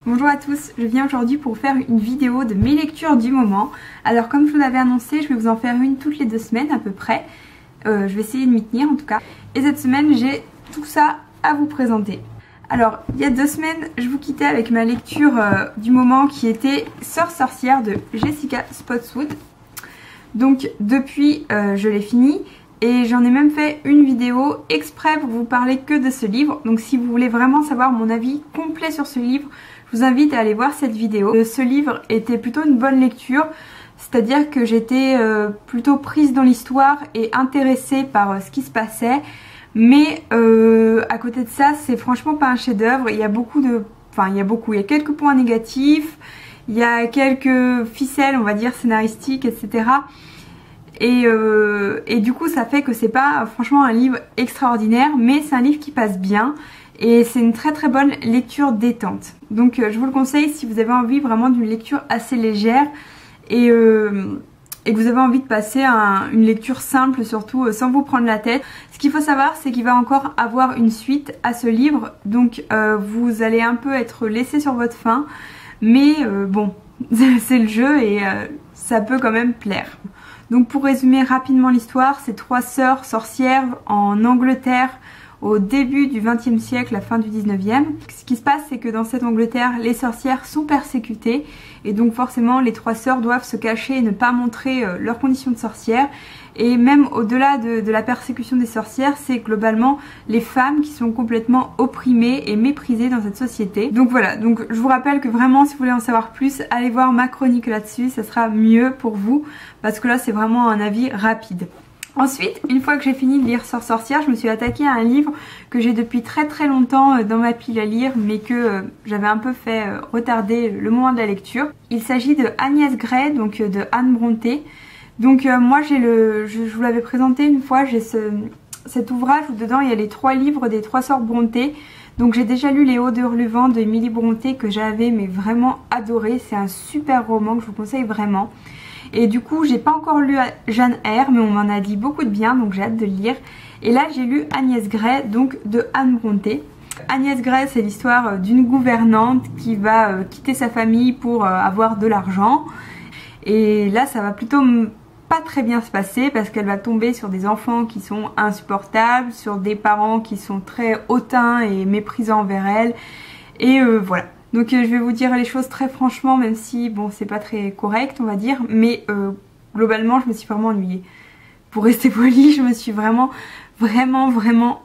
Bonjour à tous, je viens aujourd'hui pour vous faire une vidéo de mes lectures du moment. Alors comme je vous l'avais annoncé, je vais vous en faire une toutes les 2 semaines à peu près. Je vais essayer de m'y tenir en tout cas. Et cette semaine j'ai tout ça à vous présenter. Alors il y a 2 semaines je vous quittais avec ma lecture du moment qui était Sœur sorcière de Jessica Spotswood. Donc depuis je l'ai fini. Et j'en ai même fait une vidéo exprès pour vous parler que de ce livre. Donc si vous voulez vraiment savoir mon avis complet sur ce livre, je vous invite à aller voir cette vidéo. Ce livre était plutôt une bonne lecture, c'est-à-dire que j'étais plutôt prise dans l'histoire et intéressée par ce qui se passait. Mais à côté de ça, c'est franchement pas un chef-d'œuvre. Il y a il y a quelques points négatifs, il y a quelques ficelles, on va dire, scénaristiques, etc. Et du coup ça fait que c'est pas franchement un livre extraordinaire, mais c'est un livre qui passe bien et c'est une très très bonne lecture détente. Donc je vous le conseille si vous avez envie vraiment d'une lecture assez légère et que vous avez envie de passer une lecture simple surtout, sans vous prendre la tête. Ce qu'il faut savoir, c'est qu'il va encore avoir une suite à ce livre, donc vous allez un peu être laissé sur votre faim, mais bon c'est le jeu et ça peut quand même plaire. Donc pour résumer rapidement l'histoire, c'est 3 sœurs sorcières en Angleterre au début du XXe siècle, la fin du XIXe. Ce qui se passe, c'est que dans cette Angleterre, les sorcières sont persécutées et donc forcément les 3 sœurs doivent se cacher et ne pas montrer leurs conditions de sorcières. Et même au-delà de la persécution des sorcières, c'est globalement les femmes qui sont complètement opprimées et méprisées dans cette société. Donc voilà, donc je vous rappelle que vraiment si vous voulez en savoir plus, allez voir ma chronique là-dessus, ça sera mieux pour vous parce que là c'est vraiment un avis rapide. Ensuite, une fois que j'ai fini de lire Sœur sorcière, je me suis attaquée à un livre que j'ai depuis très très longtemps dans ma pile à lire, mais que j'avais un peu fait retarder le moment de la lecture. Il s'agit de Agnès Grey, donc de Anne Brontë. Donc moi je vous l'avais présenté une fois, j'ai cet ouvrage où dedans il y a les 3 livres des 3 sœurs Brontë. Donc j'ai déjà lu Les Hauts de Hurlevent de Émilie Brontë que j'avais mais vraiment adoré. C'est un super roman que je vous conseille vraiment. Et du coup j'ai pas encore lu Jane Eyre, mais on m'en a dit beaucoup de bien, donc j'ai hâte de le lire. Et là j'ai lu Agnès Grey, donc de Anne Brontë. Agnès Grey, c'est l'histoire d'une gouvernante qui va quitter sa famille pour avoir de l'argent. Et là ça va plutôt pas très bien se passer parce qu'elle va tomber sur des enfants qui sont insupportables, sur des parents qui sont très hautains et méprisants envers elle. Et voilà. Donc je vais vous dire les choses très franchement, même si bon c'est pas très correct on va dire, mais globalement je me suis vraiment ennuyée. Pour rester polie, je me suis vraiment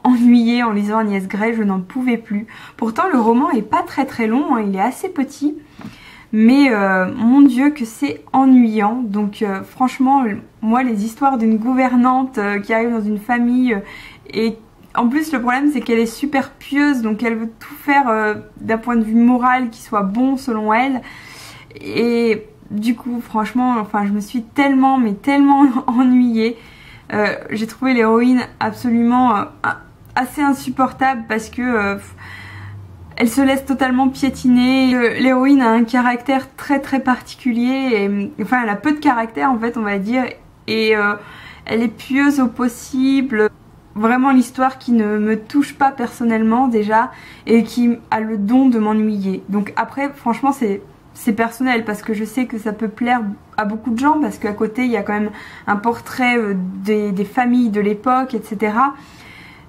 ennuyée en lisant Agnès Grey, je n'en pouvais plus. Pourtant le roman est pas très très long, hein, il est assez petit. Mais mon dieu que c'est ennuyant. Donc franchement moi les histoires d'une gouvernante qui arrive dans une famille et en plus le problème c'est qu'elle est super pieuse, donc elle veut tout faire d'un point de vue moral qui soit bon selon elle. Et du coup franchement enfin je me suis tellement ennuyée. J'ai trouvé l'héroïne absolument assez insupportable parce que elle se laisse totalement piétiner. L'héroïne a un caractère très particulier. Et, enfin elle a peu de caractère en fait on va dire. Et elle est pieuse au possible. Vraiment l'histoire qui ne me touche pas personnellement déjà. Et qui a le don de m'ennuyer. Donc après franchement c'est personnel parce que je sais que ça peut plaire à beaucoup de gens. Parce qu'à côté il y a quand même un portrait des familles de l'époque, etc.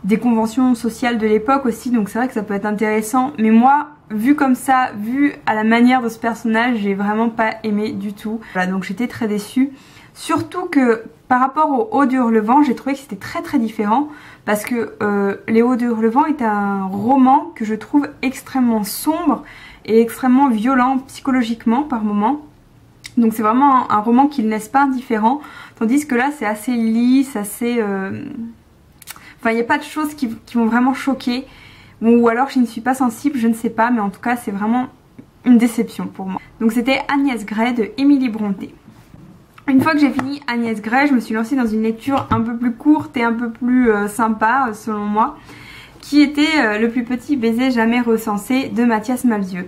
Des conventions sociales de l'époque aussi, donc c'est vrai que ça peut être intéressant, mais moi vu comme ça, vu à la manière de ce personnage, j'ai vraiment pas aimé du tout. Voilà, donc j'étais très déçue, surtout que par rapport aux Hauts de Hurlevent, j'ai trouvé que c'était très différent parce que Les Hauts de Hurlevent est un roman que je trouve extrêmement sombre et extrêmement violent psychologiquement par moments. Donc c'est vraiment un roman qui ne laisse pas indifférent, tandis que là c'est assez lisse, assez enfin il n'y a pas de choses qui m'ont vraiment choquée, ou alors je ne suis pas sensible, je ne sais pas, mais en tout cas c'est vraiment une déception pour moi. Donc c'était Agnès Grey de Émilie Brontë. Une fois que j'ai fini Agnès Grey, je me suis lancée dans une lecture un peu plus courte et un peu plus sympa selon moi, qui était Le plus petit baiser jamais recensé de Mathias Malzieu.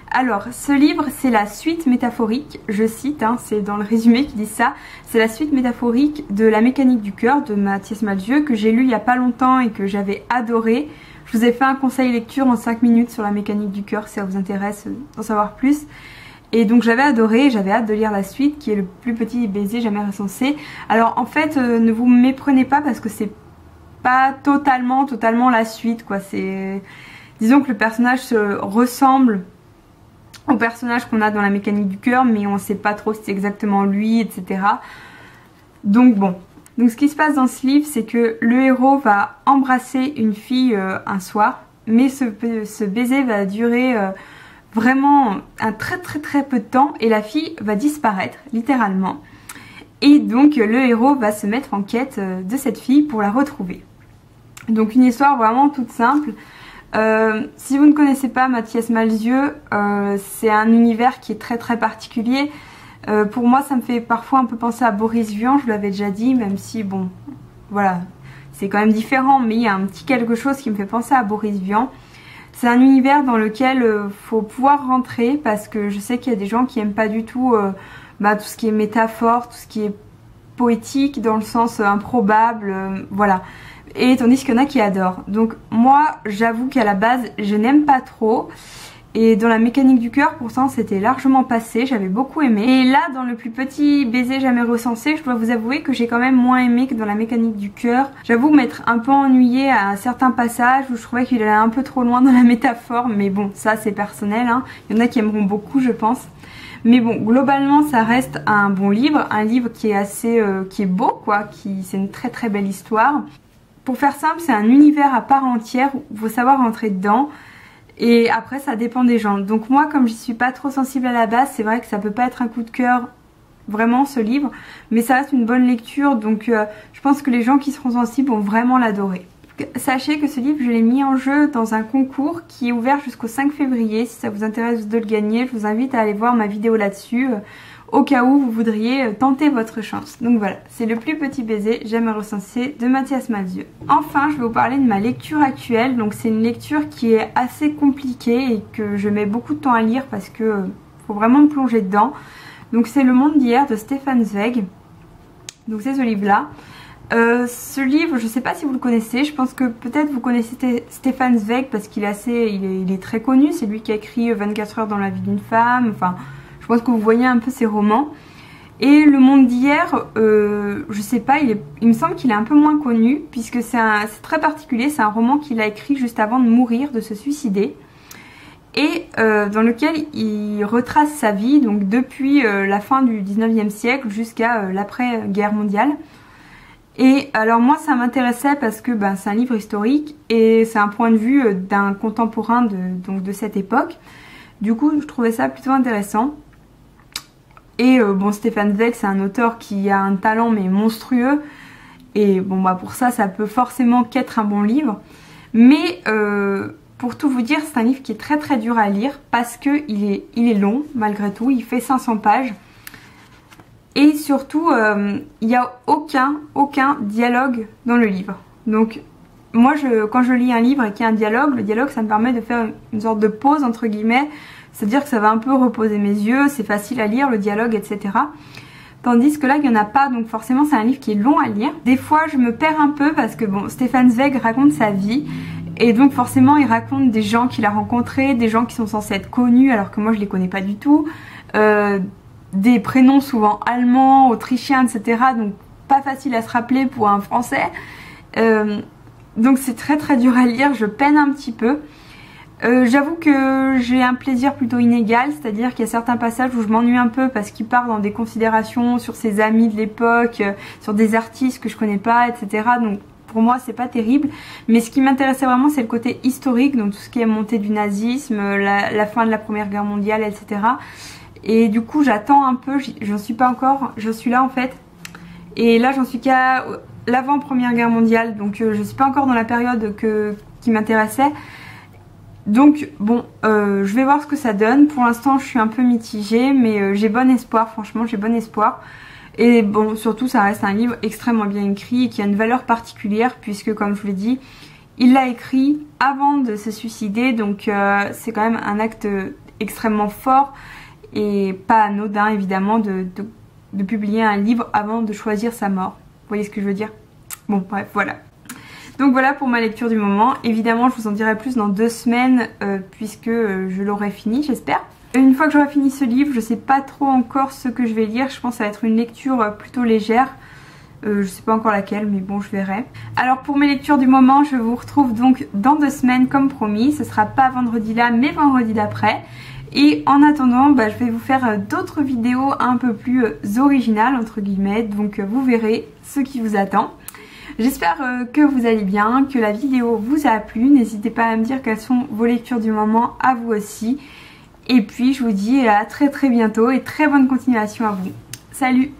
Alors ce livre c'est la suite métaphorique, je cite, hein, c'est dans le résumé qui dit ça, c'est la suite métaphorique de La mécanique du cœur de Mathias Malzieu que j'ai lu il y a pas longtemps et que j'avais adoré. Je vous ai fait un conseil lecture en 5 minutes sur la mécanique du cœur si ça vous intéresse d'en savoir plus. Et donc j'avais adoré, j'avais hâte de lire la suite qui est Le plus petit baiser jamais recensé. Alors en fait ne vous méprenez pas parce que c'est pas totalement la suite quoi. C'est, disons que le personnage se ressemble au personnage qu'on a dans la mécanique du cœur, mais on sait pas trop si c'est exactement lui, etc. Donc bon. Donc ce qui se passe dans ce livre, c'est que le héros va embrasser une fille un soir, mais ce baiser va durer vraiment un très peu de temps et la fille va disparaître, littéralement. Et donc le héros va se mettre en quête de cette fille pour la retrouver. Donc une histoire vraiment toute simple. Si vous ne connaissez pas Mathias Malzieu, c'est un univers qui est très particulier. Pour moi ça me fait parfois un peu penser à Boris Vian, je vous l'avais déjà dit, même si bon voilà c'est quand même différent, mais il y a un petit quelque chose qui me fait penser à Boris Vian. C'est un univers dans lequel faut pouvoir rentrer parce que je sais qu'il y a des gens qui aiment pas du tout tout ce qui est métaphore, tout ce qui est poétique dans le sens improbable, voilà. Et tandis qu'il y en a qui adorent. Donc moi j'avoue qu'à la base je n'aime pas trop. Et dans la mécanique du cœur, pourtant c'était largement passé, j'avais beaucoup aimé. Et là, dans Le plus petit baiser jamais recensé, je dois vous avouer que j'ai quand même moins aimé que dans la mécanique du cœur. J'avoue m'être un peu ennuyée à certains passages où je trouvais qu'il allait un peu trop loin dans la métaphore. Mais bon, ça c'est personnel, hein. Il y en a qui aimeront beaucoup, je pense. Mais bon, globalement ça reste un bon livre, un livre qui est assez, qui est beau quoi, c'est une très belle histoire. Pour faire simple, c'est un univers à part entière où il faut savoir rentrer dedans. Et après ça dépend des gens. Donc moi comme j'y suis pas trop sensible à la base, c'est vrai que ça peut pas être un coup de cœur vraiment ce livre. Mais ça reste une bonne lecture, donc je pense que les gens qui seront sensibles vont vraiment l'adorer. Sachez que ce livre je l'ai mis en jeu dans un concours qui est ouvert jusqu'au 5 février. Si ça vous intéresse de le gagner, je vous invite à aller voir ma vidéo là-dessus. Au cas où vous voudriez tenter votre chance. Donc voilà, c'est Le plus petit baiser jamais recensé de Mathias Malzieu. Enfin, je vais vous parler de ma lecture actuelle. Donc c'est une lecture qui est assez compliquée et que je mets beaucoup de temps à lire parce que faut vraiment me plonger dedans. Donc c'est Le monde d'hier de Stefan Zweig. Donc c'est ce livre-là. Ce livre, je ne sais pas si vous le connaissez, je pense que peut-être vous connaissez Stefan Zweig parce qu'il est très connu. C'est lui qui a écrit 24 heures dans la vie d'une femme, enfin... Je pense que vous voyez un peu ses romans. Et Le monde d'hier, je sais pas, il me semble qu'il est un peu moins connu puisque c'est très particulier. C'est un roman qu'il a écrit juste avant de mourir, de se suicider. Et dans lequel il retrace sa vie, donc depuis la fin du 19e siècle jusqu'à l'après-guerre mondiale. Et alors moi ça m'intéressait parce que c'est un livre historique et c'est un point de vue d'un contemporain de cette époque. Du coup je trouvais ça plutôt intéressant. Et bon, Stefan Zweig c'est un auteur qui a un talent mais monstrueux. Et bon pour ça peut forcément qu'être un bon livre. Mais pour tout vous dire, c'est un livre qui est très dur à lire parce que il est long malgré tout, il fait 500 pages. Et surtout, il n'y a aucun dialogue dans le livre. Donc moi quand je lis un livre et qu'il y a un dialogue, le dialogue ça me permet de faire une sorte de pause entre guillemets. C'est-à-dire que ça va un peu reposer mes yeux, c'est facile à lire, le dialogue, etc. Tandis que là, il n'y en a pas, donc forcément, c'est un livre qui est long à lire. Des fois, je me perds un peu parce que, bon, Stefan Zweig raconte sa vie. Et donc, forcément, il raconte des gens qu'il a rencontrés, des gens qui sont censés être connus, alors que moi, je les connais pas du tout. Des prénoms souvent allemands, autrichiens, etc. Donc, pas facile à se rappeler pour un Français. Donc, c'est très dur à lire, je peine un petit peu. J'avoue que j'ai un plaisir plutôt inégal, c'est-à-dire qu'il y a certains passages où je m'ennuie un peu parce qu'il part dans des considérations sur ses amis de l'époque, sur des artistes que je connais pas, etc. Donc pour moi c'est pas terrible, mais ce qui m'intéressait vraiment c'est le côté historique, donc tout ce qui est montée du nazisme, la fin de la Première Guerre mondiale, etc. Et du coup j'attends un peu, j'en suis pas encore, je suis là en fait, et là j'en suis qu'à l'avant Première Guerre mondiale, donc je suis pas encore dans la période qui m'intéressait. Donc bon, je vais voir ce que ça donne. Pour l'instant je suis un peu mitigée, mais j'ai bon espoir, franchement j'ai bon espoir. Et bon, surtout ça reste un livre extrêmement bien écrit et qui a une valeur particulière puisque comme je vous l'ai dit, il l'a écrit avant de se suicider. Donc c'est quand même un acte extrêmement fort et pas anodin évidemment de publier un livre avant de choisir sa mort. Vous voyez ce que je veux dire? Bon bref, voilà. Donc voilà pour ma lecture du moment. Évidemment je vous en dirai plus dans 2 semaines puisque je l'aurai fini, j'espère. Une fois que j'aurai fini ce livre, je sais pas trop encore ce que je vais lire. Je pense que ça va être une lecture plutôt légère. Je sais pas encore laquelle, mais bon, je verrai. Alors pour mes lectures du moment, je vous retrouve donc dans 2 semaines comme promis. Ce sera pas vendredi là, mais vendredi d'après. Et en attendant, je vais vous faire d'autres vidéos un peu plus originales entre guillemets. Donc vous verrez ce qui vous attend. J'espère que vous allez bien, que la vidéo vous a plu. N'hésitez pas à me dire quelles sont vos lectures du moment à vous aussi. Et puis je vous dis à très bientôt et très bonne continuation à vous. Salut!